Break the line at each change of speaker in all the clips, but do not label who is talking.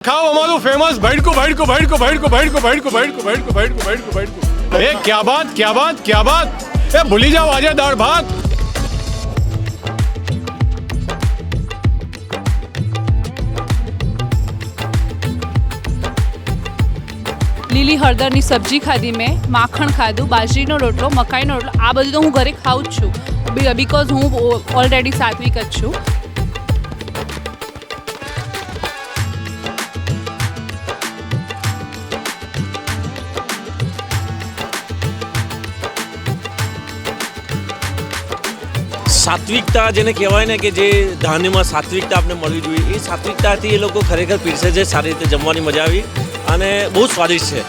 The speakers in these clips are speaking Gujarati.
खाओ हमारो फेमस भड़को भड़को भड़को भड़को भड़को भड़को भड़को भड़को भड़को भड़को भड़को। ए क्या बात क्या बात क्या बात। ए भूली जाओ आजा दाढ़ भात।
લીલી હળદરની સબ્જી ખાધી મેં, માખણ ખાધું, બાજરીનો રોટલો, મકાઈનો રોટલો, આ બધું તો હું ઘરે ખાઉં જ છું બિકોઝ હું ઓલરેડી સાત્વિક જ છું.
સાત્વિકતા જેને કહેવાય ને કે જે ધાન્યમાં સાત્વિકતા આપણે મળવી જોઈએ, એ સાત્વિકતાથી એ લોકો ખરેખર પીરસે છે. સારી રીતે જમવાની મજા આવી અને બહુ સ્વાદિષ્ટ છે.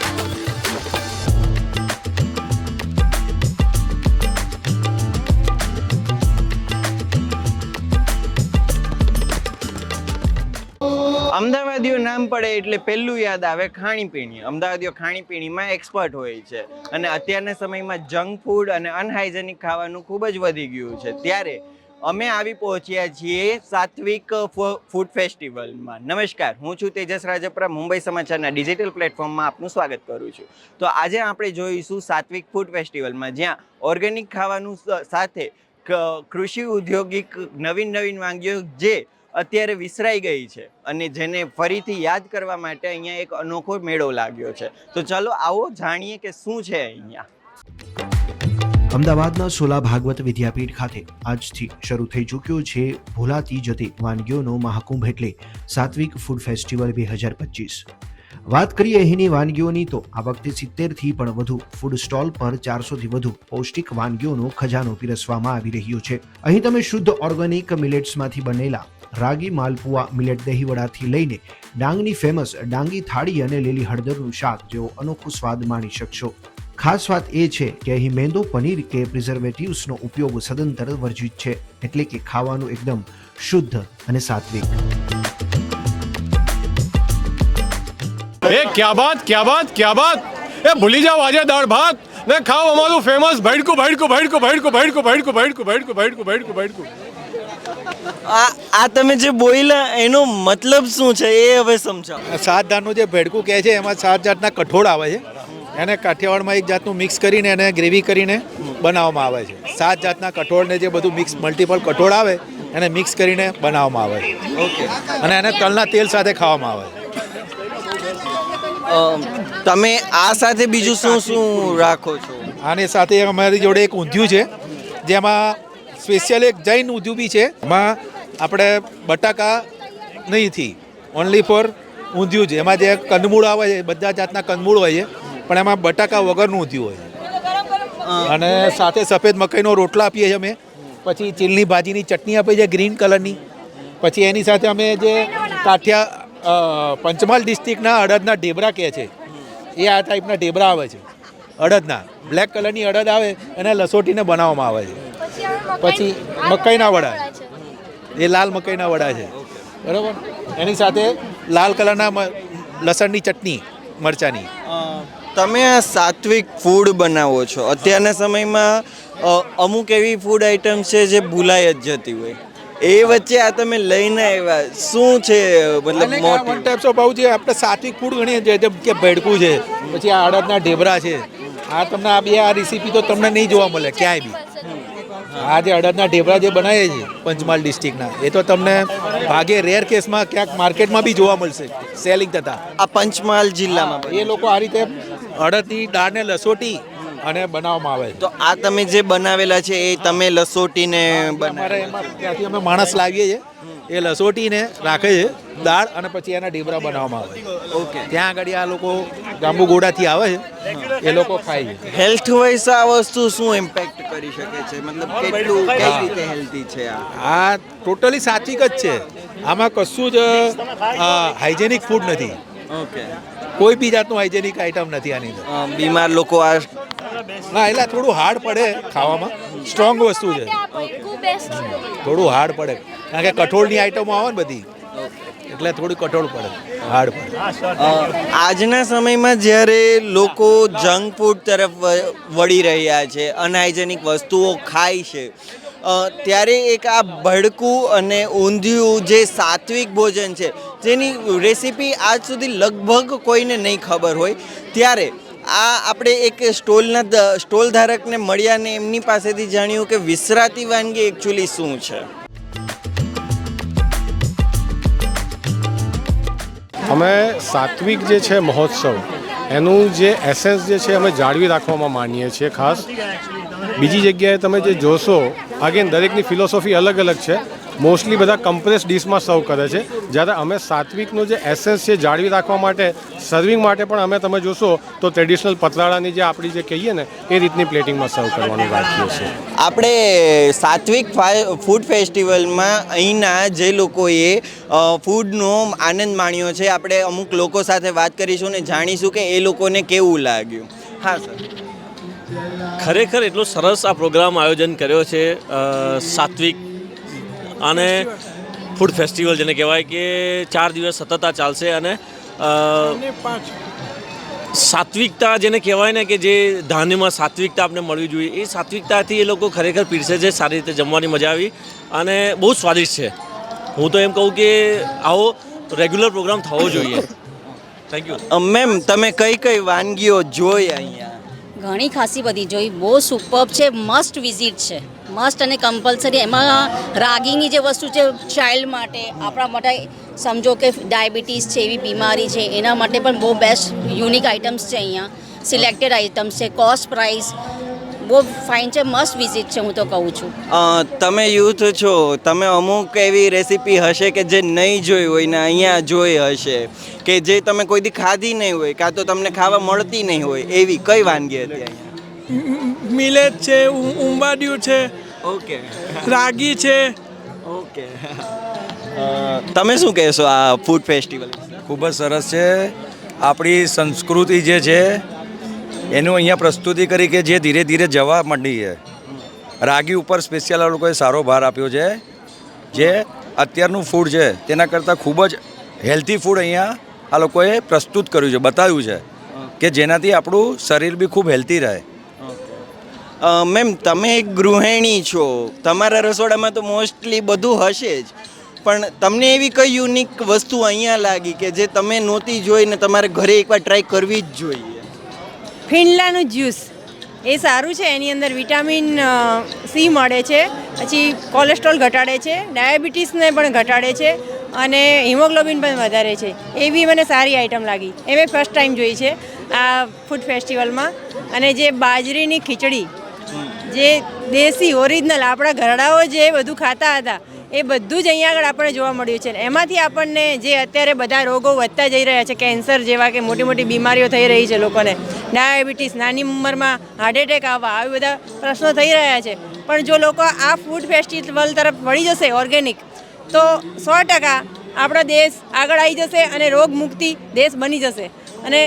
અમદાવાદીઓ નામ પડે એટલે પહેલું યાદ આવે ખાણીપીણી. અમદાવાદીઓ ખાણીપીણીમાં એક્સપર્ટ હોય છે અને અત્યારના સમયમાં જંક ફૂડ અને અનહાઇજેનિક ખાવાનું ખૂબ જ વધી ગયું છે. ત્યારે અમે આવી પહોંચ્યા છીએ સાત્વિક ફૂડ ફેસ્ટિવલમાં. નમસ્કાર, હું છું તેજસ રાજપરા. મુંબઈ સમાચારના ડિજિટલ પ્લેટફોર્મમાં આપનું સ્વાગત કરું છું. તો આજે આપણે જોઈશું સાત્વિક ફૂડ ફેસ્ટિવલમાં, જ્યાં ઓર્ગેનિક ખાવાનું સાથે કૃષિ ઔદ્યોગિક નવીન વાનગીઓ જે અત્યારે વિસરાઈ ગઈ છે અને જેને ફરીથી યાદ કરવા માટે અહીંયા એક અનોખો મેળો લાગ્યો છે. તો ચાલો આવો જાણીએ કે શું છે અહીંયા.
અમદાવાદના સોલા ભાગવત વિદ્યાપીઠ ખાતે આજથી શરૂ થઈ ચૂક્યો છે ભૂલાતી જતી વાનગીઓનો મહાકુંભ એટલે સાત્વિક ફૂડ ફેસ્ટિવલ 2025. વાત કરીએ અહીંની વાનગીઓની તો આ વખતે 70થી પણ વધુ ફૂડ સ્ટોલ પર 400થી વધુ પૌષ્ટિક વાનગીઓનો ખજાનો પીરસવામાં આવી રહ્યો છે. અહીં તમે શુદ્ધ ઓર્ગેનિક મિલેટ્સમાંથી બનેલા રાગી માલપુઆ, મિલેટ દહીંવડાથી લઈને ડાંગની ફેમસ ડાંગી થાળી અને લીલી હળદરનું શાક જેવો અનોખો સ્વાદ માણી શકશો. ખાસ વાત એ છે કે અહીં મેંદો, પનીર કે પ્રિઝર્વેટિવ્સનો ઉપયોગ સદંતર વર્જિત છે, એટલે કે ખાવાનું એકદમ શુદ્ધ અને સાત્વિક.
ए क्या बात क्या બાત क्या બાત. ए ભૂલી જાઓ આજા દાળ ભાત ને ખાઓ हमारो फेमस भड़को भड़को भड़को भड़को भड़को भड़को भड़को भड़को भड़को भड़को भड़को.
આ તમે જે બોલ્યા એનો મતલબ શું છે એ હવે સમજાવો.
7 જાતનું જે ભેડકું કહે છે એમાં 7 જાતના કઠોળ આવે છે. એને કાઠિયાવાડમાં એક જાતનું મિક્સ કરીને એને ગ્રેવી કરીને બનાવવામાં આવે છે. 7 જાતના કઠોળને જે બધું મિક્સ મલ્ટિપલ કઠોળ આવે એને મિક્સ કરીને બનાવવામાં આવે છે.
ઓકે.
અને એને તલના તેલ સાથે ખાવામાં આવે છે.
તમે આ સાથે બીજું શું રાખો છો?
આની સાથે અમારી જોડે એક ઊંધિયું છે, જેમાં સ્પેશિયલ એક જૈન ઊંધિયું બી છે. એમાં આપણે બટાકા નહીંથી ઓનલી ફોર ઊંધિયું છે. એમાં જે કંદમૂળ આવે છે, બધા જાતના કંદમૂળ હોય છે, પણ એમાં બટાકા વગરનું ઊંધિયું હોય છે. અને સાથે સફેદ મકાઈનો રોટલા આપીએ છીએ અમે. પછી ચીલની ભાજીની ચટણી આપીએ છીએ ગ્રીન કલરની. પછી એની સાથે અમે જે પંચમહાલ ડિસ્ટ્રિક્ટના અડદના ઢેબરા કહે છે, એ આ ટાઈપના ઢેબરા આવે છે અડદના. બ્લેક કલરની અડદ આવે એને લસોટીને બનાવવામાં આવે છે. પછી મકાઈના વડા, એ લાલ મકાઈના વડા છે, બરાબર. એની સાથે લાલ કલરના લસણની ચટણી મરચાંની.
તમે આ સાત્વિક ફૂડ બનાવો છો. અત્યારના સમયમાં અમુક એવી ફૂડ આઇટમ છે જે ભૂલાઈ જ જતી હોય, એ વચ્ચે આ તમે લઈને આવ્યા, શું છે મતલબ મોટિવ?
વન ટાઈપ્સ ઓફ આવું છે આપણે સાત્વિક ફૂડ ગણીએ છીએ, જેમ કે ભેડકું છે, પછી આ અડદના ઢેબરા છે. આ તમને આ રેસીપી તો તમને નહીં જોવા મળે ક્યાંય બી. આ જે અડદના ઢેબરા જે બનાવીએ છીએ પંચમહાલ ડિસ્ટ્રિક્ટના, એ તો તમને ભાગે રેર કેસમાં ક્યાંક માર્કેટમાં બી જોવા મળશે સેલિંગ થતા.
આ પંચમહાલ જિલ્લામાં
એ લોકો આ રીતે અડદની દાળને લસોટી અને બનાવવામાં આવે છે.
તો આ તમે જે બનાવેલા છે એ તમે લસોટીને
અમારે એમાં ત્યાંથી અમે માણસ લાવીએ છીએ, એ લસોટીને રાખે છે દાળ, અને પછી એના ઢેબરા બનાવવામાં આવે છે.
ઓકે.
ત્યાં આગળ આ લોકો જાંબુગોડાથી આવે છે, એ લોકો ખાય છે.
હેલ્થ વાઇઝ આ વસ્તુ શું ઇમ્પેક્ટ કરી શકે છે? મતલબ કેટલું કઈ રીતે હેલ્ધી છે
આ ટોટલી સાત્વિક જ છે. આમાં કશું જ હાઇજેનિક ફૂડ નથી.
ઓકે.
કોઈ બી જાતનું હાઇજેનિક આઈટમ નથી આની અંદર.
બીમાર લોકો આ
ના, એટલે થોડું હાર્ડ પડે ખાવામાં. સ્ટ્રોંગ વસ્તુ છે, થોડું હાર્ડ પડે, કારણ કે કઠોળની આઈટમો આવે ને બધી, એટલે થોડું કઠોળ પડે, હાર્ડ પડે.
આજના સમયમાં જ્યારે લોકો જંક ફૂડ તરફ વળી રહ્યા છે, અનહાઇજેનિક વસ્તુઓ ખાય છે, ત્યારે એક આ ભડકું અને ઊંધિયું જે સાત્વિક ભોજન છે જેની રેસીપી આજ સુધી લગભગ કોઈને નહીં ખબર હોય, ત્યારે આપણે એક સ્ટોલ ધારકને મળ્યા ને એમની પાસેથી જાણ્યું કે વિસરાતી વાનગી એકચ્યુઅલી શું છે.
અમે સાત્વિક જે છે મહોત્સવ એનું જે એસેન્સ જે છે અમે જાળવી રાખવામાં માનીએ છીએ. ખાસ બીજી જગ્યાએ તમે જે જોશો, અગેન દરેકની ફિલોસોફી અલગ અલગ છે. મોસ્ટલી બધા કમ્પ્રેસ ડિશમાં સર્વ કરે છે, જ્યારે અમે સાત્વિકનો જે એસેન્સ છે જાળવી રાખવા માટે, સર્વિંગ માટે પણ અમે તમે જોશો તો ટ્રેડિશનલ પતરાળાની જે આપણી જે કહીએ ને એ રીતની પ્લેટિંગમાં સર્વ કરવાનું રાખીએ છીએ.
આપણે સાત્વિક ફૂડ ફેસ્ટિવલમાં અહીંના જે લોકોએ ફૂડનો આનંદ માણ્યો છે, આપણે અમુક લોકો સાથે વાત કરીશું ને જાણીશું કે એ લોકોને કેવું લાગ્યું. હા સર,
ખરેખર એટલો સરસ આ પ્રોગ્રામ આયોજન કર્યો છે સાત્વિક અને ફૂડ ફેસ્ટિવલ જેને કહેવાય કે 4 દિવસ સતત આ ચાલશે. અને સાત્વિકતા જેને કહેવાય ને કે જે ધાન્યમાં સાત્વિકતા આપણે મળવી જોઈએ, એ સાત્વિકતાથી એ લોકો ખરેખર પીરસે છે. સારી રીતે જમવાની મજા આવી અને બહુ સ્વાદિષ્ટ છે. હું તો એમ કહું કે આવો રેગ્યુલર પ્રોગ્રામ થવો જોઈએ. Thank you.
મેમ, તમે કઈ વાનગીઓ જોઈ અહીંયા?
ઘણી ખાસી બધી જોઈ, બહુ સુપર્બ છે, મસ્ટ વિઝિટ છે, મસ્ટ અને કમ્પલસરી. એમાં રાગીની જે વસ્તુ છે ચાઇલ્ડ માટે, આપણા માટે સમજો કે ડાયાબિટીસ છે એવી બીમારી છે એના માટે પણ બહુ બેસ્ટ યુનિક આઇટમ્સ છે અહીંયા, સિલેક્ટેડ આઇટમ્સ છે, કોસ્ટ પ્રાઇસ બહુ ફાઇન છે, મસ્ટ વિઝિટ છે હું તો કહું છું.
તમે યુથ છો, તમે અમુક એવી રેસીપી હશે કે જે નહીં જોઈ હોય ને અહીંયા જોઈ હશે, કે જે તમે કોઈ દી ખાધી નહીં હોય કાં તો તમને ખાવા મળતી નહીં હોય, એવી કઈ વાનગી હતી અહીંયા?
મિલેટ છે, ઉંબાડિયું છે,
ઓકે,
રાગી છે.
ઓકે. તમે શું કહેશો આ ફૂડ ફેસ્ટિવલ?
ખૂબ જ સરસ છે. આપણી સંસ્કૃતિ જે છે એનું અહીંયા પ્રસ્તુતિ કરી કે જે ધીરે ધીરે જવા માંડી છે. રાગી ઉપર સ્પેશિયલ આ લોકોએ સારો ભાર આપ્યો છે. જે અત્યારનું ફૂડ છે તેના કરતાં ખૂબ જ હેલ્ધી ફૂડ અહીંયા આ લોકોએ પ્રસ્તુત કર્યું છે, બતાવ્યું છે કે જેનાથી આપણું શરીર બી ખૂબ હેલ્ધી રહે.
મેમ, તમે એક ગૃહિણી છો, તમારા રસોડામાં તો મોસ્ટલી બધું હશે જ, પણ તમને એવી કઈ યુનિક વસ્તુ અહીંયા લાગી કે જે તમે નહોતી જોઈ ને તમારે ઘરે એકવાર ટ્રાય કરવી જ જોઈએ?
ફીંડલાનું જ્યુસ એ સારું છે, એની અંદર વિટામિન સી મળે છે, પછી કોલેસ્ટ્રોલ ઘટાડે છે, ડાયાબિટીસને પણ ઘટાડે છે અને હિમોગ્લોબિન પણ વધારે છે. એવી મને સારી આઈટમ લાગી, એ મેં ફર્સ્ટ ટાઈમ જોઈ છે આ ફૂડ ફેસ્ટિવલમાં. અને જે બાજરીની ખીચડી, જે દેશી ઓરિજિનલ આપણા ઘરડાઓ જે બધું ખાતા હતા એ બધું જ અહીંયા આગળ આપણને જોવા મળ્યું છે. એમાંથી આપણને જે અત્યારે બધા રોગો વધતા જઈ રહ્યા છે, કેન્સર જેવા કે મોટી મોટી બીમારીઓ થઈ રહી છે લોકોને, ડાયાબિટીસ, નાની ઉંમરમાં હાર્ટ એટેક આવવા, આવી બધા પ્રશ્નો થઈ રહ્યા છે. પણ જો લોકો આ ફૂડ ફેસ્ટિવલ તરફ વળી જશે ઓર્ગેનિક, તો 100% આપણો દેશ આગળ આવી જશે અને રોગ મુક્તિ દેશ બની જશે અને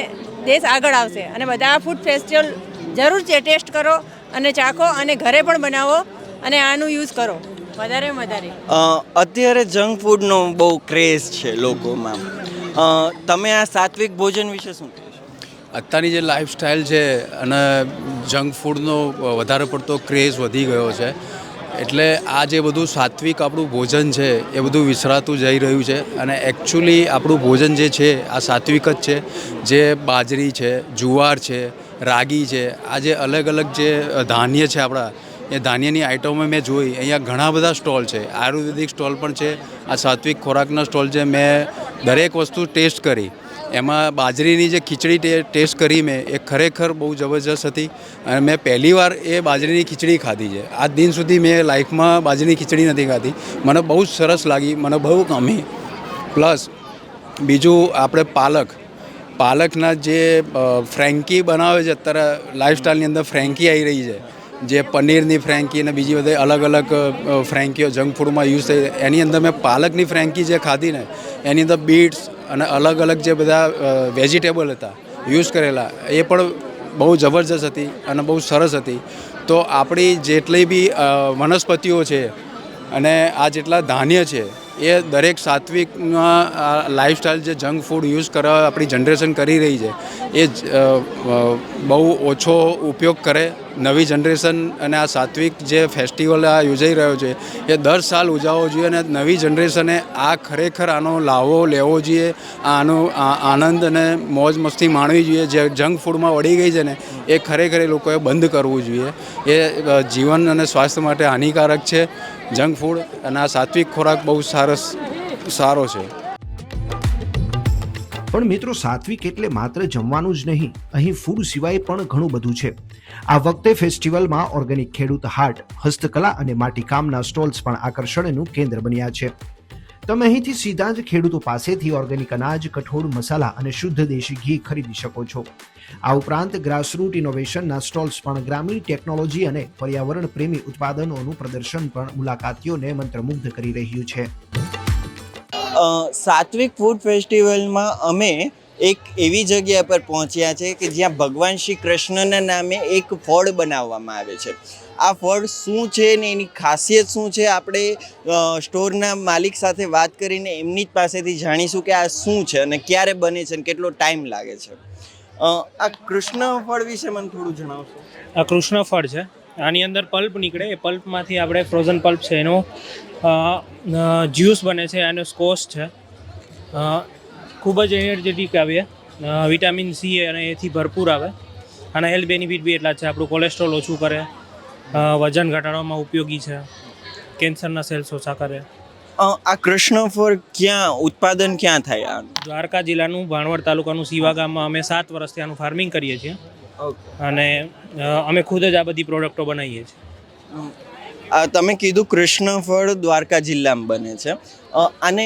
દેશ આગળ આવશે. અને બધા ફૂડ ફેસ્ટિવલ જરૂર છે, ટેસ્ટ કરો અને ચાખો અને ઘરે પણ બનાવો અને આનું યુઝ કરો વધારે વધારે.
અત્યારે જંક ફૂડનો બહુ ક્રેઝ છે લોકોમાં, તમે આ સાત્વિક ભોજન વિશે શું કહેશો?
અત્યારની જે લાઈફસ્ટાઈલ છે અને જંક ફૂડનો વધારે પડતો ક્રેઝ વધી ગયો છે, એટલે આ જે બધું સાત્વિક આપણું ભોજન છે એ બધું વિસરાતું જઈ રહ્યું છે. અને એકચ્યુઅલી આપણું ભોજન જે છે આ સાત્વિક જ છે. જે બાજરી છે, જુવાર છે, રાગી છે, આ જે અલગ અલગ જે ધાન્ય છે આપણા, એ ધાન્યની આઇટમો મેં જોઈ. અહીંયા ઘણા બધા સ્ટોલ છે, આયુર્વેદિક સ્ટોલ પણ છે, આ સાત્વિક ખોરાકના સ્ટોલ છે. મેં દરેક વસ્તુ ટેસ્ટ કરી. એમાં બાજરીની જે ખીચડી ટેસ્ટ કરી મેં, એ ખરેખર બહુ જબરજસ્ત હતી અને મેં પહેલીવાર એ બાજરીની ખીચડી ખાધી છે. આજ દિન સુધી મેં લાઈફમાં બાજરીની ખીચડી નથી ખાધી. મને બહુ જ સરસ લાગી, મને બહુ ગમી. પ્લસ બીજું આપણે પાલકના જે ફ્રેન્કી બનાવે છે, અત્યારે લાઈફસ્ટાઈલની અંદર ફ્રેન્કી આવી રહી છે, જે પનીરની ફ્રેન્કી અને બીજી બધી અલગ અલગ ફ્રેન્કીઓ જંક ફૂડમાં યુઝ થઈ, એની અંદર મેં પાલકની ફ્રેન્કી જે ખાધી ને, એની અંદર બીટ્સ અને અલગ અલગ જે બધા વેજીટેબલ હતા યુઝ કરેલા, એ પણ બહુ જબરજસ્ત હતી અને બહુ સરસ હતી. તો આપણી જેટલી બી વનસ્પતિઓ છે અને આ જેટલા ધાન્ય છે એ દરેક સાત્વિકમાં લાઈફસ્ટાઈલ જે જંક ફૂડ યુઝ કરવા આપણી જનરેશન કરી રહી છે એ બહુ ઓછો ઉપયોગ કરે. નવી જનરેશન અને આ સાત્વિક જે ફેસ્ટિવલ આ યોજાઈ રહ્યો છે એ દર સાલ ઉજવવો જોઈએ અને નવી જનરેશને આ ખરેખર આનો લાવો લેવો જોઈએ, આનો આનંદ અને મોજ મસ્તી માણવી જોઈએ. જે જંક ફૂડમાં વળી ગઈ છે ને એ ખરેખર એ લોકોએ બંધ કરવું જોઈએ. એ જીવન અને સ્વાસ્થ્ય માટે હાનિકારક છે જંક ફૂડ, અને આ સાત્વિક ખોરાક બહુ સારો છે.
પણ મિત્રો, સાત્વિક એટલે માત્ર જમવાનું જ નહીં, અહીં ફૂડ સિવાય પણ ઘણું બધું છે. આ વખતે ફેસ્ટિવલમાં ઓર્ગેનિક ખેડૂત હાટ, હસ્તકલા અને માટીકામના સ્ટોલ્સ પણ આકર્ષણનું કેન્દ્ર બન્યા છે. તમે અહીંથી સીધા જ ખેડૂતો પાસેથી ઓર્ગેનિક અનાજ, કઠોળ, મસાલા અને શુદ્ધ દેશી ઘી ખરીદી શકો છો. આ ઉપરાંત ગ્રાસરૂટ ઇનોવેશનના સ્ટોલ્સ પણ ગ્રામીણ ટેકનોલોજી અને પર્યાવરણ પ્રેમી ઉત્પાદનોનું પ્રદર્શન પણ મુલાકાતીઓને મંત્રમુગ્ધ કરી રહ્યું છે.
સાત્વિક ફૂડ ફેસ્ટિવલમાં અમે એક એવી જગ્યા પર પહોંચ્યા છે કે જ્યાં ભગવાન શ્રી કૃષ્ણના નામે એક ફળ બનાવવામાં આવે છે. આ ફળ શું છે ને એની ખાસિયત શું છે, આપણે સ્ટોરના માલિક સાથે વાત કરીને એમની જ પાસેથી જાણીશું કે આ શું છે અને ક્યારે બને છે અને કેટલો ટાઈમ લાગે છે. આ કૃષ્ણ ફળ વિશે મને થોડું જણાવશો?
આ કૃષ્ણ ફળ છે, આની અંદર પલ્પ નીકળે, એ પલ્પમાંથી આપણે ફ્રોઝન પલ્પ છે એનો જ્યુસ બને છે, એનો સ્કોશ છે. ખૂબ જ એનર્જેટિક આવે, વિટામિન સી અને એથી ભરપૂર આવે. અને હેલ્થ બેનિફિટ બી એટલા છે, આપણું કોલેસ્ટ્રોલ ઓછું કરે, વજન ઘટાડવામાં ઉપયોગી છે, કેન્સરના સેલ્સ ઓછા કરે.
આ કૃષ્ણ ફળ ઉત્પાદન ક્યાં થાય?
દ્વારકા જિલ્લાનું ભાણવડ તાલુકાનું સીવા ગામમાં અમે 7 વર્ષથી આનું ફાર્મિંગ કરીએ છીએ અને અમે ખુદ જ આ બધી પ્રોડક્ટો બનાવીએ છીએ.
તમે કીધું કૃષ્ણ ફળ દ્વારકા જિલ્લામાં બને છે, આને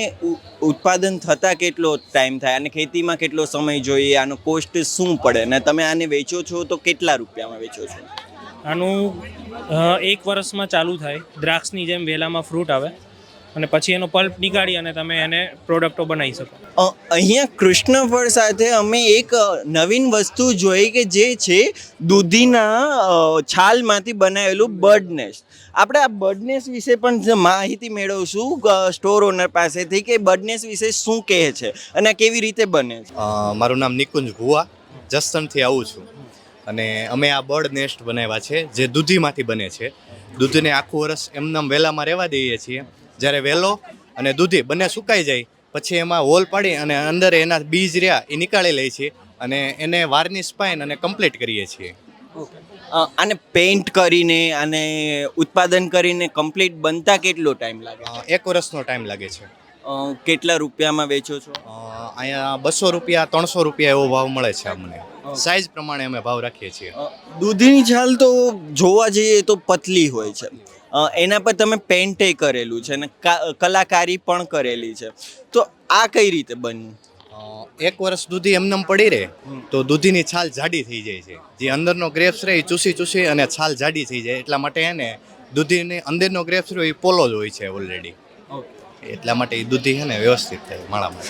ઉત્પાદન થતાં કેટલો ટાઈમ થાય અને ખેતીમાં કેટલો સમય જોઈએ, આનો કોસ્ટ શું પડે અને તમે આને વેચો છો તો કેટલા રૂપિયામાં વેચો છો?
આનું 1 વર્ષમાં ચાલુ થાય, દ્રાક્ષની જેમ વેલામાં ફ્રૂટ આવે અને પછી એનો પલ્પ નીકાળી અને તમે એને પ્રોડક્ટો બનાવી શકો.
અહીંયા કૃષ્ણ ફળ સાથે અમે એક નવીન વસ્તુ જોઈ કે જે છે દૂધીના છાલમાંથી બનાવેલું બર્ડ નેસ્ટ. આપણે આ બર્ડ નેસ્ટ વિશે પણ માહિતી મેળવશું સ્ટોર ઓનર પાસેથી કે બર્ડ નેસ્ટ વિશે શું કહે છે અને કેવી રીતે બને છે.
મારું નામ નિકુંજ ભુવા, જસદણથી આવું છું અને અમે આ બર્ડ નેસ્ટ બનાવ્યા છે જે દૂધીમાંથી બને છે. દૂધને આખું વર્ષ એમનામ વેલામાં રહેવા દઈએ છીએ. જ્યારે વેલો અને દૂધી બંને સુકાઈ જાય પછી એમાં હોલ પાડી અને અંદર એના બીજ રહ્યા એ નીકાળી લઈએ છીએ અને એને વાર્નિશ પાઈને અને કમ્પ્લીટ કરીએ છીએ.
આને પેઇન્ટ કરીને અને ઉત્પાદન કરીને કમ્પ્લીટ બનતા કેટલો ટાઈમ લાગે?
1 વર્ષનો ટાઈમ લાગે છે.
કેટલા રૂપિયામાં વેચો છો?
અહીંયા 200 રૂપિયા 300 રૂપિયા એવો ભાવ મળે છે અમને. સાઇઝ પ્રમાણે અમે ભાવ રાખીએ છીએ.
દૂધીની છાલ તો જોવા જઈએ તો પતલી હોય છે, એના પર તમે પેઇન્ટે કરેલું છે અને કલાકારી પણ કરેલી છે, તો આ કઈ રીતે બન્યું?
1 વર્ષ દૂધી એમનેમ પડી રહે તો દૂધીની છાલ જાડી થઈ જાય છે. જે અંદરનો ગ્રેપ્સ રહે એ ચૂસી અને છાલ જાડી થઈ જાય, એટલા માટે એને દૂધીની અંદરનો ગ્રેપ્સ રહ્યો એ પોલો જ હોય છે ઓલરેડી, એટલા માટે એ દૂધી છે ને વ્યવસ્થિત થાય માળામાં.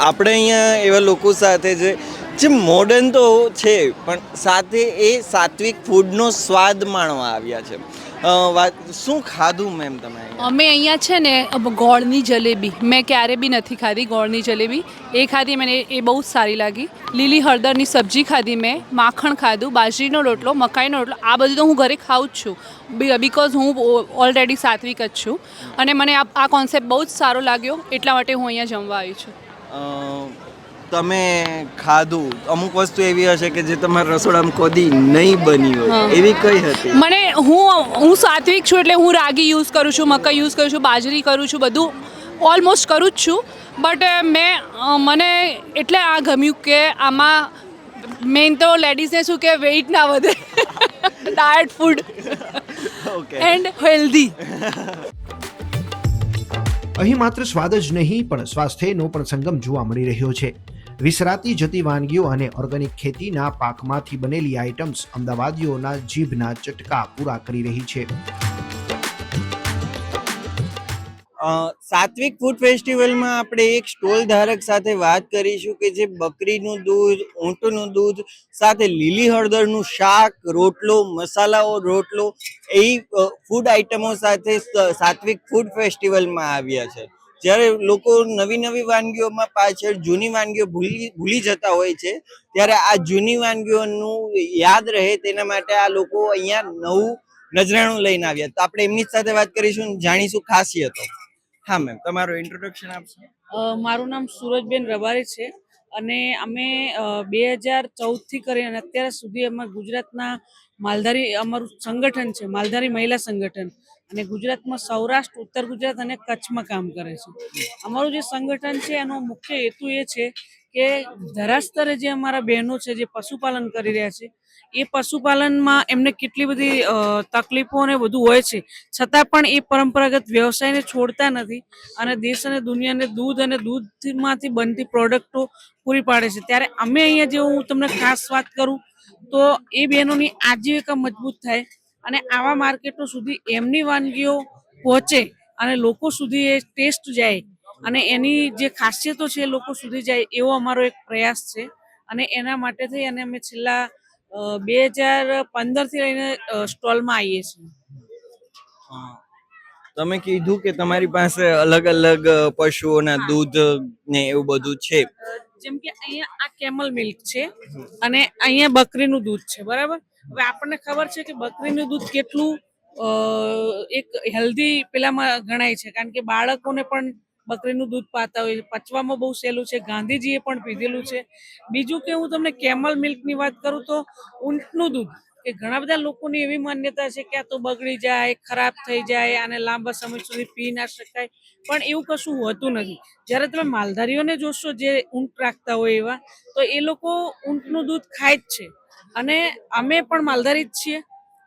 આપણે અહીંયા એવા લોકો સાથે જે મોડર્ન તો છે પણ સાથે એ સાત્વિક ફૂડનો સ્વાદ માણવા આવ્યા છે. શું ખાધું મેમ તમે?
અમે અહીંયા છે ને ગોળની જલેબી, મેં ક્યારે બી નથી ખાધી ગોળની જલેબી, એ ખાધી મને, એ બહુ જ સારી લાગી. લીલી હળદરની સબ્જી ખાધી મેં, માખણ ખાધું, બાજરીનો રોટલો, મકાઈનો રોટલો, આ બધું તો હું ઘરે ખાઉં જ છું બિકોઝ હું ઓલરેડી સાત્વિક જ છું અને મને આ કોન્સેપ્ટ બહુ જ સારો લાગ્યો, એટલા માટે હું અહીંયા જમવા આવી છું.
તમે ખાધું, અમુક વસ્તુ એવી હશે કે જે તમારા રસોડામાં કદી નહીં બની હોય, એવી કઈ હતી?
મને હું સાત્વિક છું એટલે હું રાગી યુઝ કરું છું, મકાઈ યુઝ કરું છું, બાજરી કરું છું, બધું ઓલમોસ્ટ કરું જ છું. બટ મને એટલે આ ગમ્યું કે આમાં મેઇન તો લેડીઝને શું કે વેઇટ ના વધે, ડાયટ ફૂડ એન્ડ હેલ્ધી.
અહીં માત્ર સ્વાદ જ નહીં પણ સ્વાસ્થ્યનો પણ સંગમ જોવા મળી રહ્યો છે. વિસરાતી જતી વાનગીઓ અને ઓર્ગેનિક ખેતીના પાકમાંથી બનેલી આઇટમ્સ અમદાવાદીઓના જીભના ચટકા પૂરા કરી રહી છે.
સાત્વિક ફૂડ ફેસ્ટિવલમાં આપણે એક સ્ટોલ ધારક સાથે વાત કરીશું કે જે બકરીનું દૂધ, ઊંટનું દૂધ સાથે લીલી હળદરનું શાક, રોટલો, મસાલાઓ રોટલો એ ફૂડ આઇટમો સાથે સાત્વિક ફૂડ ફેસ્ટિવલમાં આવ્યા છે. જ્યારે લોકો નવી નવી વાનગીઓમાં પાછળ જૂની વાનગીઓ ભૂલી જતા હોય છે, ત્યારે આ જૂની વાનગીઓનું યાદ રહે તેના માટે આ લોકો અહીંયા નવું નજરાણું લઈને આવ્યા. તો આપણે એમની જ સાથે વાત કરીશું, જાણીશું ખાસિયતો. હા મેમ, તમારું ઇન્ટ્રોડક્શન આપશો?
મારું નામ સુરજબેન રબારી છે અને અમે 2014થી કરી અને અત્યાર સુધી અમે ગુજરાતના માલધારી અમારું સંગઠન છે, માલધારી મહિલા સંગઠન, અને ગુજરાતમાં સૌરાષ્ટ્ર, ઉત્તર ગુજરાત અને કચ્છમાં કામ કરે છે. અમારું જે સંગઠન છે એનો મુખ્ય હેતુ એ છે કે ધરાસ્તરે જે અમારા બહેનો છે જે પશુપાલન કરી રહ્યા છે, એ પશુપાલનમાં એમને કેટલી બધી તકલીફો અને બધું હોય છે, છતાં પણ એ પરંપરાગત વ્યવસાયને છોડતા નથી અને દેશ અને દુનિયાને દૂધ અને દૂધમાંથી બનતી પ્રોડક્ટો પૂરી પાડે છે. ત્યારે અમે અહીંયા જે હું તમને ખાસ વાત કરું તો એ બહેનોની આજીવિકા મજબૂત થાય અને આવા માર્કેટો સુધી એમની વાનગીઓ પહોંચે અને લોકો સુધી એ ટેસ્ટ જાય અને એની જે ખાસિયતો છે એ લોકો સુધી જાય, એવો અમારો એક પ્રયાસ છે. અને એના માટે થઈ અને અમે છેલ્લા 2015થી લઈને સ્ટોલમાં આવીએ છીએ.
તમે કીધું કે તમારી પાસે અલગ અલગ પશુઓના દૂધ ને એવું બધું છે.
જેમ કે અહીંયા આ કેમલ મિલ્ક છે અને અહીંયા બકરીનું દૂધ છે, બરાબર. હવે આપણને ખબર છે કે બકરીનું દૂધ કેટલું એક હેલ્ધી પેલામાં ગણાય છે, કારણ કે બાળકોને પણ બકરીનું દૂધ પાતા હોય, પચવામાં બહુ સહેલું છે, ગાંધીજીએ પણ પીધેલું છે. બીજું કે હું તમને કેમલ મિલ્કની વાત કરું તો ઊંટનું દૂધ, કે ઘણા બધા લોકોની એવી માન્યતા છે કે આ તો બગડી જાય, ખરાબ થઈ જાય, આને લાંબા સમય સુધી પી ના શકાય, પણ એવું કશું હોતું નથી. જ્યારે તમે માલધારીઓને જોશો જે ઊંટ રાખતા હોય એવા, તો એ લોકો ઊંટનું દૂધ ખાય જ છે. અને અમે પણ માલધારી જ છીએ,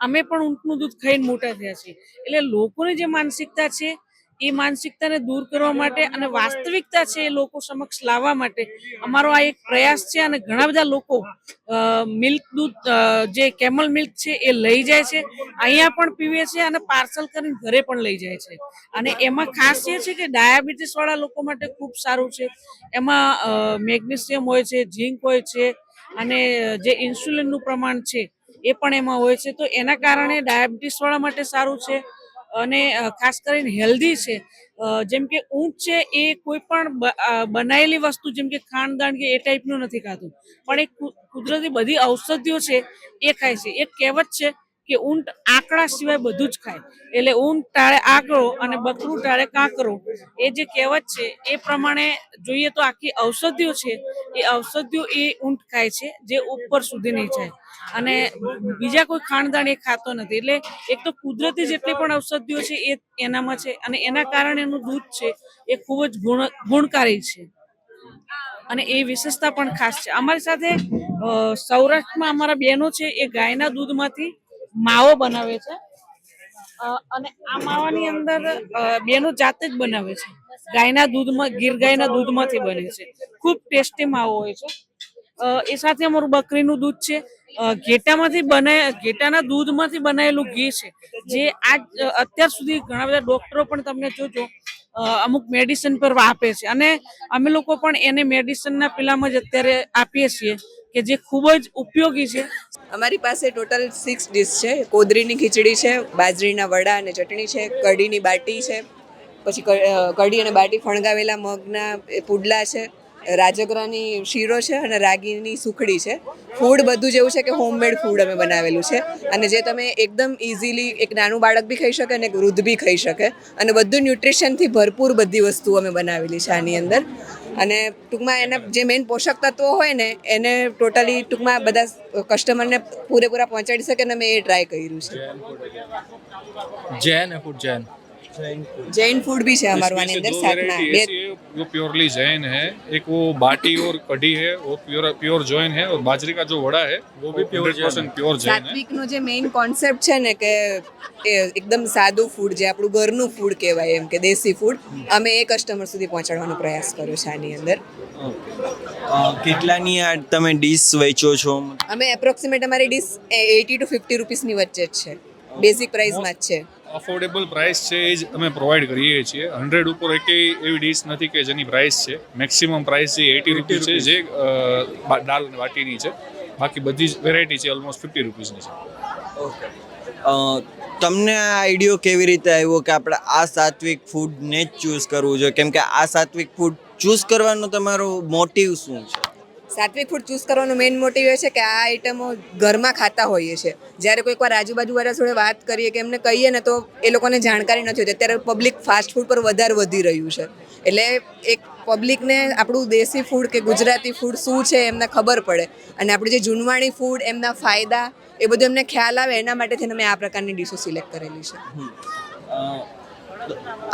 અમે પણ ઊંટનું દૂધ ખાઈને મોટા થયા છીએ. એટલે લોકોની જે માનસિકતા છે એ માનસિકતાને દૂર કરવા માટે અને વાસ્તવિકતા છે એ લોકો સમક્ષ લાવવા માટે અમારો આ એક પ્રયાસ છે. અને ઘણા બધા લોકો મિલ્ક દૂધ જે કેમલ મિલ્ક છે એ લઈ જાય છે, અહીંયા પણ પીવે છે અને પાર્સલ કરીને ઘરે પણ લઈ જાય છે. અને એમાં ખાસ એ છે કે ડાયાબિટીસ વાળા લોકો માટે ખૂબ સારું છે. એમાં મેગ્નેશિયમ હોય છે, ઝીંક હોય છે અને જે ઇન્સ્યુલિનનું પ્રમાણ છે એ પણ એમાં હોય છે. તો એના કારણે ડાયાબિટીસ વાળા માટે સારું છે અને ખાસ કરીને હેલ્ધી છે. જેમ કે ઊંટ છે એ કોઈ પણ બનાયેલી વસ્તુ જેમ કે ખાંડદાણ કે એ ટાઈપનું નથી ખાતું, પણ એ કુદરતી બધી ઔષધિઓ છે એ ખાય છે. એક કહેવત છે કે ઊંટ આંકડા સિવાય બધું જ ખાય, એટલે ઊંટ ટાળે આંકડો અને બકરું ટાળે કાંકરો, એ જે કહેવત છે એ પ્રમાણે જોઈએ તો આખી ઔષધિઓ છે એ ઔષધિઓ એ ઊંટ ખાય છે, જે ઉપર સુધી નહીં જાય. અને બીજા કોઈ ખાણદાણ એ ખાતો નથી. એટલે એક તો કુદરતી જેટલી પણ ઔષધિઓ છે એ એનામાં છે અને એના કારણે એનું દૂધ છે એ ખૂબ જ ગુણકારી છે અને એ વિશેષતા પણ ખાસ છે. અમારી સાથે સૌરાષ્ટ્રમાં અમારા બહેનો છે એ ગાયના દૂધમાંથી માવો બનાવે છે અને આ માવાની અંદર બહેનો જાતે જ બનાવે છે. ગાયના દૂધમાં, ગીર ગાયના દૂધમાંથી બને છે. ખૂબ ટેસ્ટી માવો હોય છે. એ સાથે અમારું બકરીનું દૂધ છે, ઘેટાના દૂધમાંથી બનાવેલું ઘી છે, જે આજ અત્યાર સુધી ઘણા બધા ડોક્ટરો પણ તમને જોજો અમુક મેડિસિન પર આપે છે અને અમે લોકો પણ એને મેડિસિનના પેલામાં જ અત્યારે આપીએ છીએ કે જે ખૂબ જ ઉપયોગી છે.
અમારી પાસે ટોટલ 6 ડિશ છે. કોદરીની ખીચડી છે, બાજરીના વડા અને ચટણી છે, કઢીની બાટી છે, પછી કઢી અને બાટી ફણગાવેલા મગના પુડલા છે, રાજગરાની શીરો છે અને રાગીની સુખડી છે. ફૂડ બધું જેવું છે કે હોમમેડ ફૂડ અમે બનાવેલું છે અને જે તમે એકદમ ઇઝીલી એક નાનું બાળક બી ખાઈ શકે અને એક વૃદ્ધ બી ખાઈ શકે અને બધું ન્યુટ્રિશનથી ભરપૂર બધી વસ્તુઓ અમે બનાવેલી છે આની અંદર. અને ટૂંકમાં એના જે મેઇન પોષક તત્વો હોય ને એને ટોટલી ટૂંકમાં બધા કસ્ટમરને પૂરેપૂરા પહોંચાડી શકે ને મેં એ ટ્રાય કર્યું છે. जैन फूड भी है हमारे वाले अंदर साथ में
वो प्योरली जैन है. एक वो बाटी और कढ़ी है वो प्योर जैन है और बाजरी का जो वड़ा है वो भी 100% प्योर जैन है.
सात्विक नो जे मेन कॉन्सेप्ट है ने કે એકદમ સાદું ફૂડ જે આપણું ઘરનું ફૂડ કહેવાય એમ કે દેશી ફૂડ અમે એ કસ્ટમર સુધી પહોંચાડવાનો પ્રયાસ કર્યો છે આની અંદર.
કેટલાની આ તમે ડીશ વેચો છો?
અમે એપ્રોક્સિમેટ અમારી ડીશ 80 to 50 રૂપીસની વચ્ચે જ છે, બેઝિક પ્રાઇસમાં જ છે.
અફોર્ડેબલ પ્રાઇસ છે એ જ અમે પ્રોવાઈડ કરીએ છીએ. 100 ઉપર એકેય એવી ડીશ નથી કે જેની પ્રાઇસ છે. મેક્સિમમ પ્રાઇસ જે 80 રૂપીસ છે, જે દાળ અને બાટીની છે. બાકી બધી જ વેરાયટી છે ઓલમોસ્ટ 50 રૂપીસની છે.
તમને આ આઈડિયો કેવી રીતે આવ્યો કે આપણે આ સાત્વિક ફૂડને જ ચૂઝ કરવું જોઈએ? કેમ કે આ સાત્વિક ફૂડ ચૂઝ કરવાનો તમારો મોટિવ શું છે?
સાત્વિક ફૂડ ચૂઝ કરવાનો મેઇન મોટિવ એ છે કે આ આઈટમો ઘરમાં ખાતા હોઈએ છીએ. જ્યારે કોઈક વાર આજુબાજુવાળા જોડે વાત કરીએ કે એમને કહીએ ને તો એ લોકોને જાણકારી નથી હોતી. અત્યારે પબ્લિક ફાસ્ટ ફૂડ પર વધારે વધી રહ્યું છે, એટલે એક પબ્લિકને આપણું દેશી ફૂડ કે ગુજરાતી ફૂડ શું છે એમને ખબર પડે, અને આપણું જે જૂનવાણી ફૂડ, એમના ફાયદા, એ બધું એમને ખ્યાલ આવે, એના માટે થઈને અમે આ પ્રકારની ડીશો સિલેક્ટ કરેલી છે.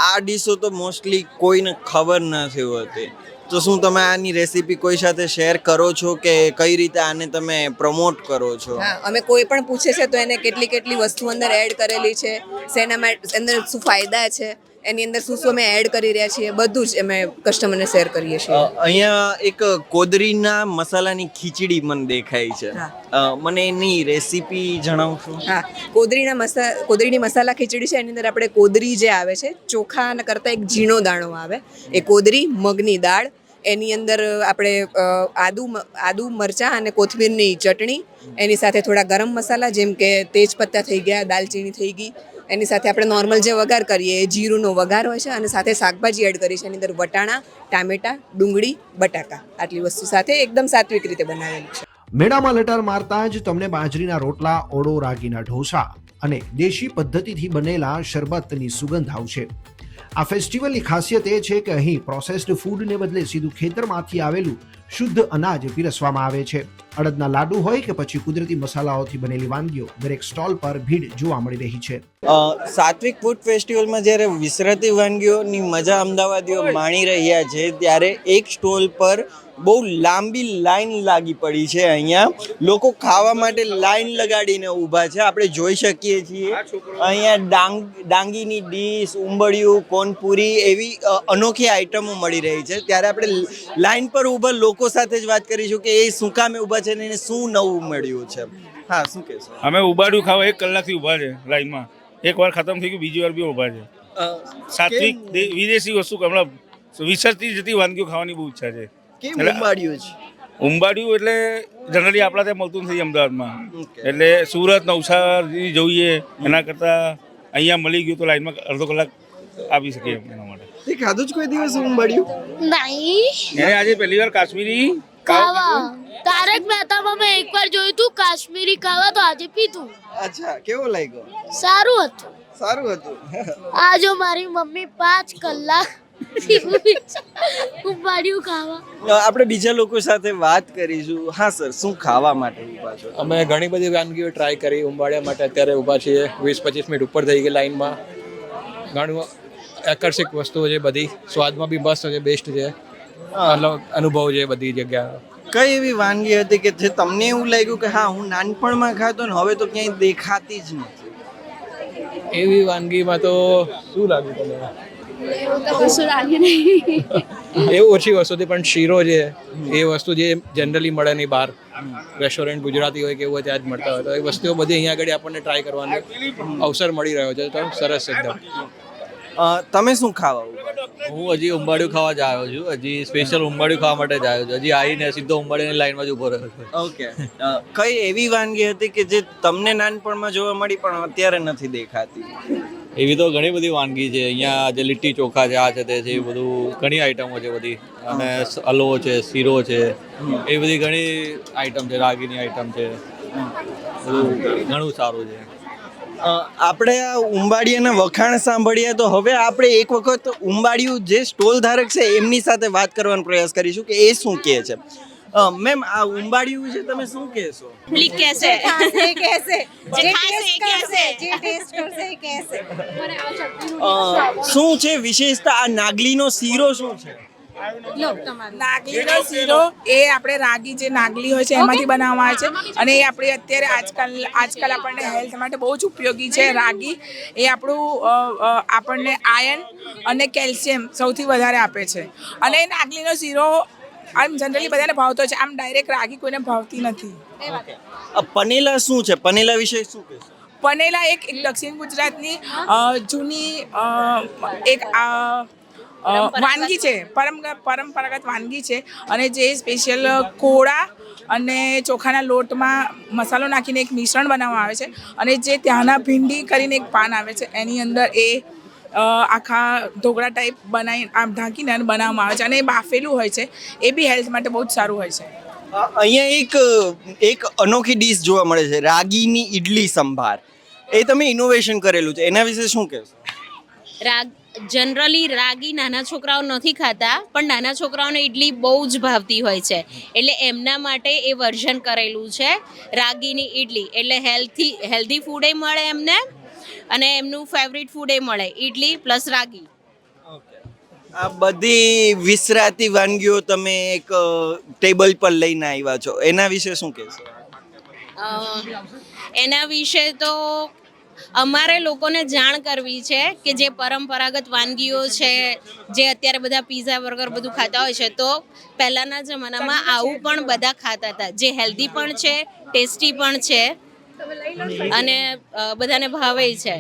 આ ડીશો તો મોસ્ટલી કોઈને ખબર નથી હોતી, તો શું તમે આની રેસીપી કોઈ સાથે શેર કરો છો કે કઈ રીતે આને તમે પ્રમોટ કરો છો?
હા, અમે કોઈ પણ પૂછે છે તો એને કેટલી વસ્તુ અંદર એડ કરેલી છે, શેના માટે અંદર શું ફાયદા છે, એની અંદર શું શું અમે એડ કરી રહ્યા છીએ, બધું જ અમે કસ્ટમરને શેર કરીએ છીએ.
અહીંયા એક કોદરીના મસાલાની ખીચડી મને દેખાય છે, મને એની રેસીપી જણાવશો?
હા, કોદરીની મસાલા ખીચડી છે. એની અંદર આપણે કોદરી જે આવે છે, ચોખા કરતાં એક ઝીણો દાણો આવે, એ કોદરી, મગની દાળ, એની અંદર આપણે આદુ મરચાં અને કોથમીરની ચટણી, એની સાથે થોડા ગરમ મસાલા જેમ કે તેજપત્તા થઈ ગયા, દાલચીની થઈ ગઈ, એની સાથે આપણે નોર્મલ જે વઘાર કરીએ એ જીરુંનો વઘાર હોય છે, અને સાથે શાકભાજી એડ કરી છે. એની અંદર વટાણા, ટામેટા, ડુંગળી, બટાકા, આટલી વસ્તુ સાથે એકદમ સાત્વિક રીતે બનાવેલી છે.
મેળામાં લટાર મારતા જ તમને બાજરીના રોટલા, ઓળો, રાગીના ઢોસા અને દેશી પદ્ધતિથી બનેલા શરબતની સુગંધ આવશે. આ ફેસ્ટિવલની ખાસિયત એ છે કે અહીં પ્રોસેસ્ડ ફૂડને બદલે સીધું ખેતરમાંથી આવેલું શુદ્ધ અનાજ પીરસવામાં આવે છે. અડદના લાડુ હોય કે પછી કુદરતી મસાલાઓથી બનેલી વાનગીઓ, દરેક સ્ટોલ પર ભીડ જોવા મળી રહી છે.
સાત્વિક ફૂડ ફેસ્ટિવલમાં જ્યારે વિસરાતી વાનગીઓની મજા અમદાવાદીઓ માણી રહ્યા છે, ત્યારે એક સ્ટોલ પર બહુ લાંબી લાઈન લાગી પડી છે. અહીંયા લોકો ખાવા માટે લાઈન લગાડીને ઊભા છે, આપણે જોઈ શકીએ છીએ. અહીંયા ડાંગીની ડીશ, ઉંબડિયું, કોનપુરી, એવી અનોખી આઈટમો મળી રહી છે. ત્યારે આપણે લાઈન પર ઊભા લોકો સાથે જ વાત કરીશું કે એ શું કામે ઊભા છે ને એને શું નવું મળ્યું છે. હા, શું કહેશો?
અમે ઉબાડ્યું ખાવા 1 કલાકથી ઊભા છે લાઈનમાં. એકવાર ખતમ થઈ ગયું, બીજી વાર બી ઊભા છે. સાત્વિક વિદેશી વસ્તુ હમણાં વિસરતી જતી વાનગીઓ ખાવાની બહુ ઈચ્છા છે. ઉંબાડિયું એટલે જનરલી આપણા ત્યાં મળતું નથી અમદાવાદમાં, એટલે સુરત, નવસારી જોઈએ એના કરતાં અહીંયા મળી ગયું તો લાઈનમાં અડધો કલાક આપી શકીએ એના માટે.
ખાધું જ કોઈ દિવસ ઉંબાડિયું?
નહીં. આજે પહેલી વાર કાશ્મીરી
ખાવા તારક મહેતામાં મેં એકવાર જોયું હતું કાશ્મીરી ખાવા, તો આજે પીધું.
અચ્છા, કેવો લાગ્યો?
સારું હતું.
સારું હતું.
આ જો મારી મમ્મી 5 કલાક ઉંબાડિયું ખાવા.
આપણે બીજા લોકો સાથે વાત કરીશું. હા સર, શું ખાવા માટે ઊભા છો?
અમે ઘણી બધી વાનગીઓ ટ્રાય કરી. ઉંબાડિયા માટે અત્યારે ઊભા છીએ. 20-25 મિનિટ ઉપર થઈ ગઈ લાઈનમાં. ઘણું આકર્ષક વસ્તુઓ છે બધી, સ્વાદમાં બી મસ્ત છે, બેસ્ટ છે, અલગ અનુભવ છે બધી જગ્યા.
કઈ એવી વાનગી હતી કે જે તમને એવું લાગ્યું કે હા, હું નાનપણમાં ખાતો ને હવે તો ક્યાંય દેખાતી જ નથી?
એવી વાનગીમાં તો શું લાગ્યું તમને? એવું ઓછી વસ્તુ હતી, પણ શીરો છે એ વસ્તુ જે જનરલી મળે નહીં બહાર, રેસ્ટોરન્ટ ગુજરાતી હોય કે એવું ત્યાં જ મળતા હોય, તો એ વસ્તુઓ બધી અહીંયા આગળ આપણને ટ્રાય કરવાનો અવસર મળી રહ્યો છે. તો સરસ એકદમ.
તમે શું ખાવા?
હું હજી ઉંબાડિયું ખાવા જ આવ્યો છું. હજી સ્પેશિયલ ઉંબાડિયું ખાવા માટે જ આવ્યો છું. હજી આવીને સીધો ઉંબાડિયાની લાઈનમાં જ ઊભો રહ્યો છું.
ઓકે, કઈ એવી વાનગી હતી કે જે તમને નાનપણમાં જોવા મળી પણ અત્યારે નથી દેખાતી?
એવી તો ઘણી બધી વાનગી છે અહીંયા, જે લીટી ચોખા છે, આ છે તે છે, એ બધું ઘણી આઈટમો છે બધી, અને હલવો છે, શીરો છે, એ બધી ઘણી આઈટમ છે, રાગીની આઈટમ છે, બધું ઘણું સારું છે.
આપણે આ ઉંબાડિયાના વખાણ સાંભળ્યા, તો હવે આપણે એક વખત ઉંબાડિયું જે સ્ટોલ ધારક છે એમની સાથે વાત કરવાનો પ્રયાસ કરીશું કે એ શું કહે છે. મેમ, આ ઉંબાડિયું વિશે તમે શું કહેશો? શું છે વિશેષતા? આ નાગલીનો શીરો શું છે?
નાગલીનો શીરો એ આપણે રાગી જે નાગલી હોય છે એમાંથી બનાવવામાં આવે છે, અને એ આપણે અત્યારે આજકાલ આપણને હેલ્થ માટે બહુ જ ઉપયોગી છે. રાગી એ આપણને આયર્ન અને કેલ્શિયમ સૌથી વધારે આપે છે, અને એ નાગલીનો શીરો આમ જનરલી બધાને ભાવતો છે. આમ ડાયરેક્ટ રાગી કોઈને ભાવતી નથી.
પનેલા શું છે? પનેલા વિશે શું કહેશો?
પનેલા એક દક્ષિણ ગુજરાતની જૂની એક વાનગી છે, પરંપરાગત વાનગી છે અને જે સ્પેશિયલ કોળા અને ચોખાના લોટમાં મસાલો નાખીને એક મિશ્રણ બનાવવામાં આવે છે અને જે ત્યાંના ભીંડી કરીને એક પાન આવે છે એની અંદર એ આખા ઢોકળા ટાઈપ બનાવી આમ ઢાંકીને બનાવવામાં આવે છે અને એ બાફેલું હોય છે. એ બી હેલ્થ માટે બહુ જ સારું હોય છે.
અહીંયા એક અનોખી ડીશ જોવા મળે છે, રાગીની ઈડલી સંભાર. એ તમે ઇનોવેશન કરેલું છે, એના વિશે શું કહેશો?
જનરલી રાગી નાના છોકરાઓ નથી ખાતા, પણ નાના છોકરાઓને ઇડલી બહુ જ ભાવતી હોય છે, એટલે એમના માટે એ વર્ઝન કરેલું છે રાગીની ઇડલી. એટલે હેલ્ધી ફૂડે મળે એમને અને એમનું ફેવરિટ ફૂડે મળે, ઇડલી પ્લસ રાગી.
આ બધી વિસરાતી વાનગીઓ તમે એક ટેબલ પર લઈને આવ્યા છો, એના વિશે શું કહેશો?
એના વિશે તો અમારે લોકોને જાણ કરવી છે કે જે પરંપરાગત વાનગીઓ છે, જે અત્યારે બધા પીઝા બર્ગર બધું ખાતા હોય છે, તો પહેલાંના જમાનામાં આવું પણ બધા ખાતા હતા, જે હેલ્ધી પણ છે, ટેસ્ટી પણ છે અને બધાને ભાવે છે.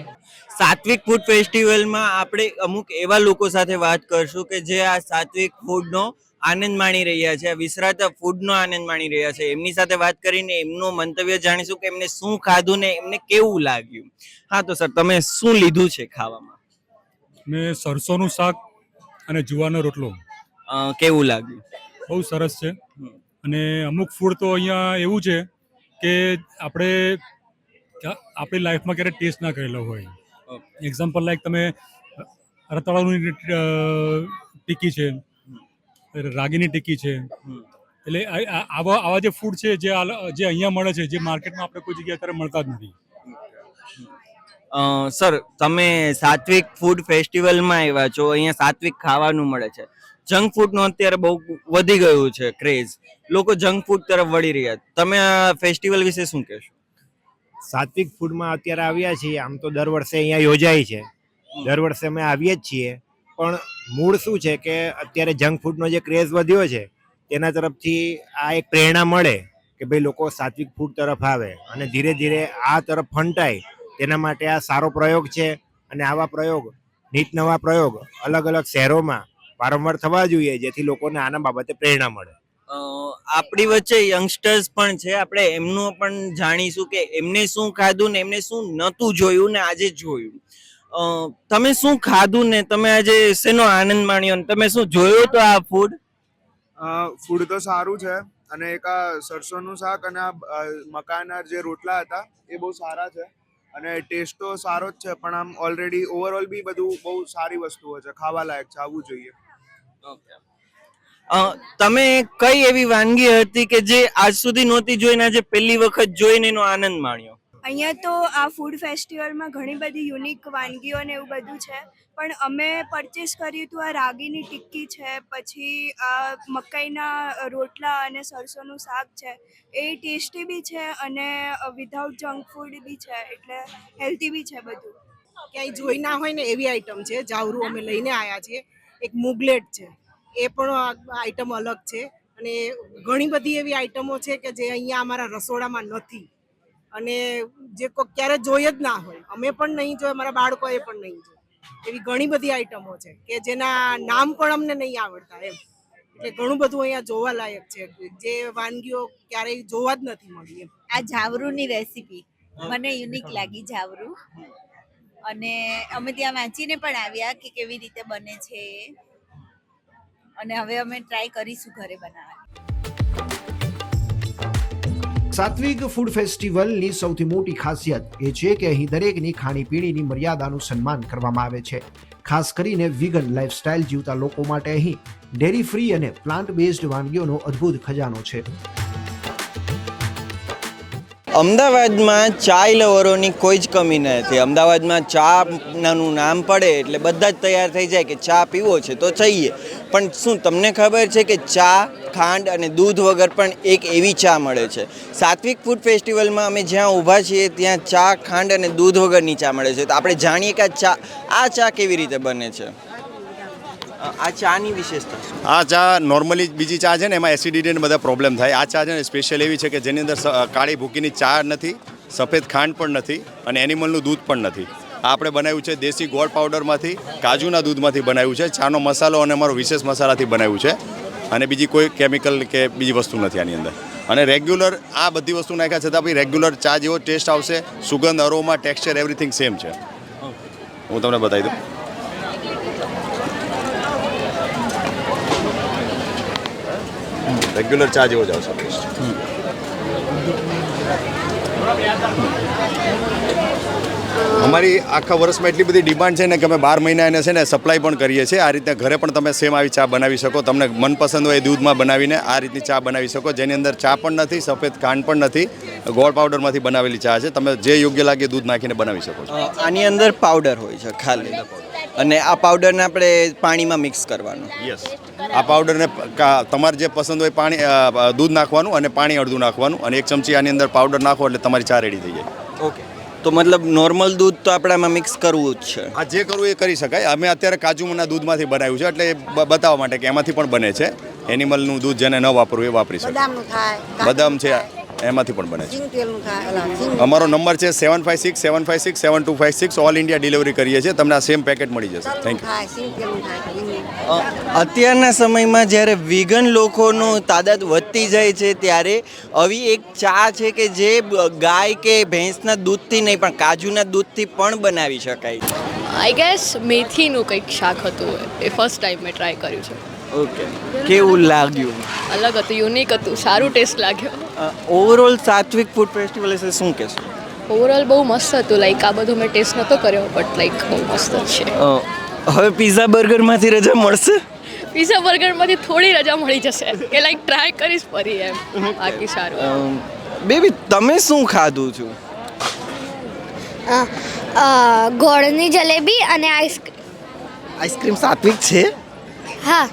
સાત્વિક ફૂડ ફેસ્ટિવલમાં આપણે અમુક એવા લોકો સાથે વાત કરશું કે જે આ સાત્વિક ફૂડનો આનંદ માણી રહ્યા છે, વિસરાતા ફૂડનો આનંદ માણી રહ્યા છે. એમની સાથે વાત કરીને એમનું મંતવ્ય જાણીશું કે એમને શું ખાધું ને એમને કેવું લાગ્યું. હા, તો સર તમે શું લીધું છે ખાવામાં?
મેં સરસોનું શાક અને જુવારનો રોટલો.
કેવું લાગ્યું?
બહુ સરસ છે. અને અમુક ફૂડ તો અહીંયા એવું છે કે આપણી લાઈફમાં ક્યારે ટેસ્ટ ના કરેલો હોય. એક્ઝામ્પલ લાઈક તમે રતાળાની ટિક્કી છે, રાગીની ટિક્કી છે, એટલે આવા જે ફૂડ છે જે અહીંયા મળે છે, જે માર્કેટમાં આપણે કોઈ જગ્યાએ અત્યારે મળતા જ નથી.
સર, તમે સાત્વિક ફૂડ ફેસ્ટિવલમાં આવ્યા છો, અહીંયા સાત્વિક ખાવાનું મળે છે. જંક ફૂડનું અત્યારે બહુ વધી ગયું છે ક્રેઝ, લોકો જંક ફૂડ તરફ વળી રહ્યા. તમે આ ફેસ્ટિવલ વિશે શું કહેશો?
સાત્વિક ફૂડમાં અત્યારે આવ્યા છીએ, આમ તો દર વર્ષે અહીંયા યોજાય છે, દર વર્ષે અમે આવીએ જ છીએ, પણ મૂળ શું છે કે અત્યારે જંક ફૂડનો જે ક્રેઝ વધ્યો છે તેના તરફથી આ એક પ્રેરણા મળે કે ભાઈ લોકો સાત્વિક ફૂડ તરફ આવે અને ધીરે ધીરે આ તરફ ફંટાય, તેના માટે આ સારો પ્રયોગ છે. અને આવા પ્રયોગ, નીત નવા પ્રયોગ અલગ અલગ શહેરોમાં વારંવાર થવા જોઈએ, જેથી લોકોને આના બાબતે પ્રેરણા મળે.
આપણી વચ્ચે યંગસ્ટર્સ પણ છે, આપણે એમનું પણ જાણીશું કે એમને શું ખાધું ને એમને શું નહોતું જોયું ને આજે જોયું. તમે શું ખાધું ને તમે આજે શેનો આનંદ માણ્યો ને તમે શું જોયું તો આ ફૂડ?
ફૂડ તો સારું છે અને એક આ સરસોનું શાક અને આ મકાના જે રોટલા હતા એ બહુ સારા છે અને ટેસ્ટ તો સારો જ છે, પણ આમ ઓલરેડી ઓવરઓલ બી બધું બહુ સારી વસ્તુઓ છે, ખાવા લાયક છે, આવવું જોઈએ.
તમે કઈ એવી વાનગી હતી કે જે આજ સુધી નહોતી જોઈને આજે પહેલી વખત જોઈને એનો આનંદ માણ્યો?
અહીંયા તો આ ફૂડ ફેસ્ટિવલમાં ઘણી બધી યુનિક વાનગીઓ ને એવું બધું છે, પણ અમે પરચેસ કર્યું હતું આ રાગીની ટિક્કી છે, પછી આ મકાઈના રોટલા અને સરસોનું શાક છે. એ ટેસ્ટી બી છે અને વિધાઉટ જંક ફૂડ બી છે, એટલે હેલ્ધી બી છે બધું.
ક્યાંય જોઈ ના હોય ને એવી આઈટમ છે. જાવરું અમે લઈને આવ્યા છીએ. એક મુગલેટ છે, એ પણ આઈટમ અલગ છે અને ઘણી બધી એવી આઈટમો છે કે જે અહીંયા અમારા રસોડામાં નથી અને જે ક્યારે જોઈ જ ના હોય. અમે પણ નહીં જોઈ, અમારા બાળકોએ પણ નહીં જોઈ. એવી ઘણી બધી આઈટમો છે કે જેના નામ પણ અમને નહીં આવડતા એમ. એટલે ઘણું બધું અહીંયા જોવા લાયક છે, જે વાનગીઓ ક્યારેય જોવા જ નથી મળી એમ.
આ જાવરુની રેસીપી મને યુનિક લાગી, જાવરું. અને અમે ત્યાં વાંચીને પણ આવ્યા કે કેવી રીતે બને છે, અને હવે અમે ટ્રાય કરીશું ઘરે બનાવવાની.
સાત્વિક ફૂડ ફેસ્ટિવલની સૌથી મોટી ખાસિયત એ છે કે અહીં દરેકની ખાણીપીણીની મર્યાદાનું સન્માન કરવામાં આવે છે. ખાસ કરીને વિગન લાઇફસ્ટાઇલ જીવતા લોકો માટે અહીં ડેરી ફ્રી અને પ્લાન્ટ બેઝડ વાનગીઓનો અદ્ભુત ખજાનો છે.
અમદાવાદમાં ચાય લવરોની કોઈ જ કમી નથી. અમદાવાદમાં ચાનું નામ પડે એટલે બધા જ તૈયાર થઈ જાય કે ચા પીવો છે તો ચાહીએ. પણ શું તમને ખબર છે કે ચા, ખાંડ અને દૂધ વગર પણ એક એવી ચા મળે છે? સાત્વિક ફૂડ ફેસ્ટિવલમાં અમે જ્યાં ઊભા છીએ ત્યાં ચા, ખાંડ અને દૂધ વગરની ચા મળે છે. તો આપણે જાણીએ કે આ ચા કેવી રીતે બને છે. આ ચાની વિશેષતા?
આ ચા નોર્મલી બીજી ચા છે ને એમાં એસિડિટીને બધા પ્રોબ્લેમ થાય. આ ચા છે ને સ્પેશિયલ એવી છે કે જેની અંદર કાળી ભૂકીની ચા નથી, સફેદ ખાંડ પણ નથી અને એનિમલનું દૂધ પણ નથી. આ આપણે બનાવ્યું છે દેશી ગોળ પાવડરમાંથી, કાજુના દૂધમાંથી બનાવ્યું છે. ચાનો મસાલો અને અમારો વિશેષ મસાલાથી બનાવ્યું છે અને બીજી કોઈ કેમિકલ કે બીજી વસ્તુ નથી આની અંદર. અને રેગ્યુલર આ બધી વસ્તુ નાખ્યા છતાં બી રેગ્યુલર ચા જેવો ટેસ્ટ આવશે. સુગંધ, અરોમા, ટેક્સચર એવરીથિંગ સેમ છે. હું તમને બતાવી દઉં. રેગ્યુલર ચા જેવો જ આવશે ટેસ્ટ. અમારી આખા વર્ષમાં એટલી બધી ડિમાન્ડ છે ને કે અમે 12 મહિના એને છે ને સપ્લાય પણ કરીએ છીએ. આ રીતે ઘરે પણ તમે સેમ આવી ચા બનાવી શકો. તમને મનપસંદ હોય એ દૂધમાં બનાવીને આ રીતની ચા બનાવી શકો, જેની અંદર ચા પણ નથી, સફેદ ખાંડ પણ નથી, ગોળ પાવડરમાંથી બનાવેલી ચા છે. તમે જે યોગ્ય લાગે દૂધ નાખીને બનાવી શકો છો.
આની અંદર પાવડર હોય છે ખાલી, અને આ પાવડરને આપણે પાણીમાં મિક્સ કરવાનું.
યસ, આ પાવડરને તમારે જે પસંદ હોય પાણી દૂધ નાખવાનું અને પાણી અડધું નાખવાનું અને 1 ચમચી આની અંદર પાવડર નાખો એટલે તમારી ચા રેડી થઈ જાય.
ઓકે, તો મતલબ નોર્મલ દૂધ તો આપણામાં મિક્સ કરવું જ છે.
હા, જે કરવું એ કરી શકાય. અમે અત્યારે કાજુના દૂધમાંથી બનાવ્યું છે એટલે એ બતાવવા માટે કે એમાંથી પણ બને છે. એનિમલનું દૂધ જેને ન વાપરવું એ વાપરી શકે. બદામ છે એમાંથી પણ બને છે. અમારો નંબર છે 7567567256. ઓલ ઇન્ડિયા ડિલિવરી કરીએ છીએ. તમને આ સેમ પેકેટ મળી જશે. Thank you.
અત્યારના સમયમાં જ્યારે વિગન લોકોનો તાદાદ વધતી જાય છે ત્યારે આવી એક ચા છે કે જે ગાય કે ભેંસના દૂધથી નહીં પણ કાજુના દૂધથી પણ બનાવી શકાય.
આઈ ગેસ મેથીનું કંઈક શાક હતું, એ ફર્સ્ટ ટાઈમ મેં ટ્રાય કર્યું છે.
ઓકે, કેવું લાગ્યું?
અલગ હતું, યુનિક હતું, સારું ટેસ્ટ લાગ્યો.
ઓવરઓલ સાત્વિક ફૂડ ફેસ્ટિવલ વિશે શું કહેશો?
ઓવરઓલ બહુ મસ્ત હતું. લાઈક આ બધું મેં ટેસ્ટ નહોતો કર્યો બટ લાઈક બહુ મસ્ત છે.
હવે પિઝા બર્ગરમાંથી રજા મળશે?
પિઝા બર્ગરમાંથી થોડી રજા મળી જશે કે લાઈક ટ્રાય કરીશ ફરી એમ. બાકી સારું.
બેબી, તમે શું ખાધું છું?
ગોળની જલેબી અને આઈસ્ક્રીમ.
આઈસ્ક્રીમ સાત્વિક છે?
હા.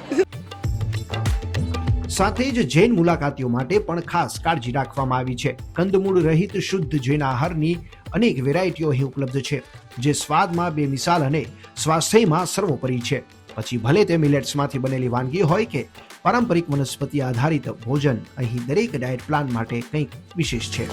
સાથે જ જૈન મુલાકાતીઓ માટે પણ ખાસ કાળજી રાખવામાં આવી છે. કંદમૂળ રહિત શુદ્ધ જૈન આહારની અનેક વેરાયટીઓ અહીં ઉપલબ્ધ છે, જે સ્વાદમાં બેમિસાલ અને સ્વાસ્થ્યમાં સર્વોપરી છે. પછી ભલે તે મિલેટ્સમાંથી બનેલી વાનગી હોય કે પારંપરિક વનસ્પતિ આધારિત ભોજન, અહીં દરેક ડાયટ પ્લાન માટે કંઈક વિશેષ છે.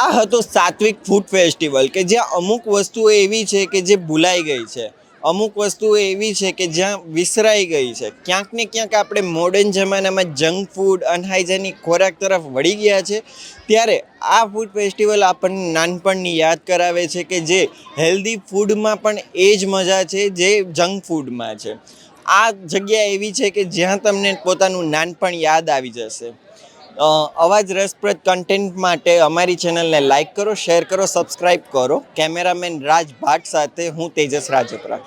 આ હતો સાત્વિક ફૂડ ફેસ્ટિવલ કે જ્યાં અમુક વસ્તુઓ એવી છે કે જે ભૂલાઈ ગઈ છે, અમુક વસ્તુઓ એવી છે કે જ્યાં વિસરાઈ ગઈ છે. ક્યાંક ને ક્યાંક આપણે મોડર્ન જમાનામાં જંક ફૂડ, અનહાઇજેનિક ખોરાક તરફ વળી ગયા છે. ત્યારે આ ફૂડ ફેસ્ટિવલ આપણને નાનપણની યાદ કરાવે છે કે જે હેલ્ધી ફૂડમાં પણ એ જ મજા છે જે જંક ફૂડમાં છે. આ જગ્યા એવી છે કે જ્યાં તમને પોતાનું નાનપણ યાદ આવી જશે. આવા જ રસપ્રદ કન્ટેન્ટ માટે અમારી ચેનલને લાઇક કરો, શેર કરો, સબસ્ક્રાઇબ કરો. કેમેરામેન રાજ ભાટ સાથે હું તેજસ રાજપરા.